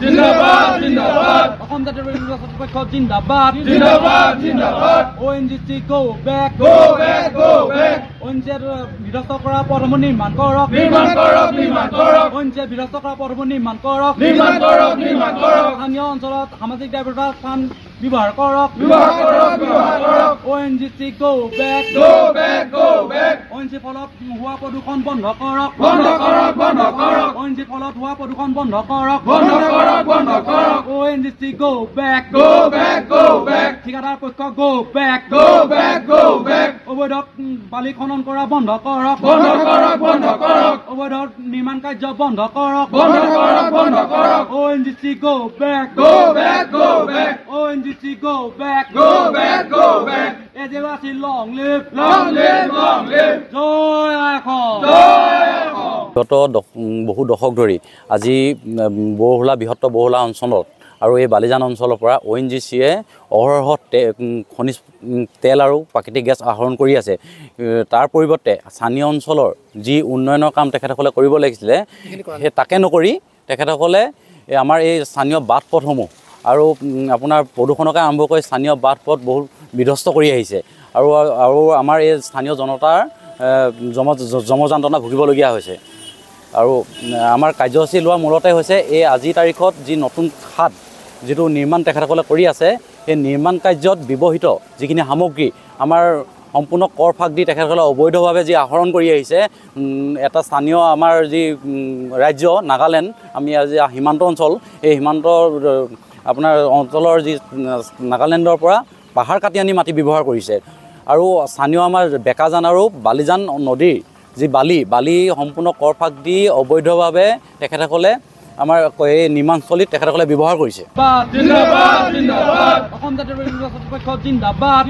জিন্দাবাদ জিন্দাবাদ অসম জাতীয় পৰিষদ কৰ্তৃপক্ষ জিন্দাবাদ জিন্দাবাদ জিন্দাবাদ ONGC go back ONGC বিৰস্ত কৰা পথসমূহ নিৰ্মাণ কৰক ONGC বিৰস্ত কৰা পথসমূহ নিৰ্মাণ কৰক স্থানীয় অঞ্চলত সামাজিক দায়বদ্ধতা স্থান ব্যৱহাৰ কৰক ONGC go back ONGC ফলত হোৱা প্ৰদূষণ বন্ধ কৰক ONGC ফলত হোৱা প্ৰদূষণ বন্ধ কৰক ONGC go back ঠিকাদাৰ পক্ষ go back অবৈধ বালি খনন কৰা বন্ধ কৰক অবৈধ নিৰ্মাণ কাৰ্য বন্ধ কৰক ONGC go back ONGC go back এজেবাসী long live জয় অসম গত বহু দশক ধৰি আজি বৰহোলা বৃহত্তৰ বৰহোলা অঞ্চলত আৰু এই বালিজান অঞ্চলৰ পৰা ONGCয়ে অহৰহ খনিজ তেল আৰু প্ৰাকৃতিক গেছ আহৰণ কৰি আছে তাৰ পৰিৱৰ্তে স্থানীয় অঞ্চলৰ যি উন্নয়নৰ কাম তেখেতসকলে কৰিব লাগিছিলে সেই তাকে নকৰি তেখেতসকলে আমাৰ এই স্থানীয় বাট পথসমূহ আৰু আপোনাৰ প্ৰদূষণকে আৰম্ভ কৰি স্থানীয় বাট পথ বহুত বিধ্বস্ত কৰি আহিছে আৰু আমাৰ এই স্থানীয় জনতাৰ জমযান্ত্ৰণা ভুগিবলগীয়া হৈছে আৰু আমাৰ কাৰ্যসূচী লোৱা মূলতে হৈছে এই আজিৰ তাৰিখত যি নতুন খাত যেটো নিৰ্মাণ তেখেতসকলে কৰি আছে এই নিৰ্মাণ কাৰ্যত ব্যৱহৃত যিখিনি সামগ্ৰী আমাৰ সম্পূৰ্ণ কৰ ফাক দি তেখেতসকলে অবৈধভাৱে যি আহৰণ কৰি আহিছে এটা স্থানীয় আমাৰ যি ৰাজ্য নাগালেণ্ড আমি আজি সীমান্ত অঞ্চল এই সীমান্ত আপোনাৰ অঞ্চলৰ যি নাগালেণ্ডৰ পৰা পাহাৰ কাটি আনি মাটি ব্যৱহাৰ কৰিছে আৰু স্থানীয় আমাৰ বেকাজান আৰু বালিজান নদীৰ যি বালি সম্পূৰ্ণ কৰ ফাক দি অবৈধভাৱে তেখেতসকলে আমাৰ এই নিৰ্মাণস্থলীত তেখেতসকলে ব্যৱহাৰ কৰিছে অসম জাতীয় পৰিষদ কৰ্তৃপক্ষ জিন্দাবাদ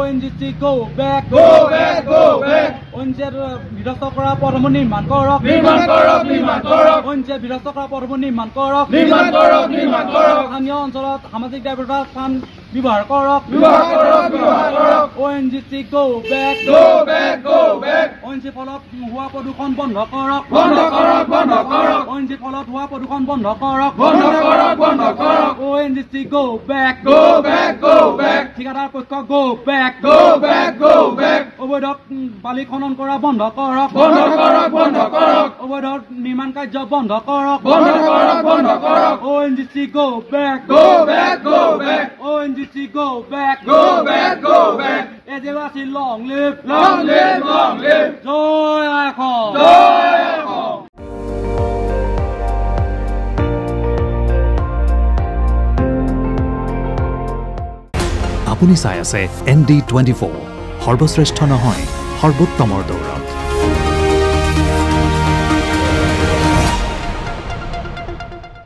ONGC go back ONGC বিৰস্ত কৰা পথসমূহ নিৰ্মাণ কৰক ONGC বিৰস্ত কৰা পথসমূহ নিৰ্মাণ কৰক স্থানীয় অঞ্চলত সামাজিক দায়বদ্ধতা স্থান ব্যৱহাৰ কৰক ONGC go back ONGC ফলত হোৱা প্ৰদূষণ বন্ধ কৰক ONGC ফলত হোৱা প্ৰদূষণ বন্ধ কৰক ONGC go back ঠিকাদাৰ পক্ষ go back অবৈধ বালি খনন কৰা বন্ধ কৰক অবৈধ নিৰ্মাণ কাৰ্য বন্ধ কৰক ONGC go back ONGC go back এজেবাসী long live জয় অসম আপুনি চাই আছে ND24 সৰ্বশ্ৰেষ্ঠ নহয় সৰ্বোত্তমৰ দৌৰ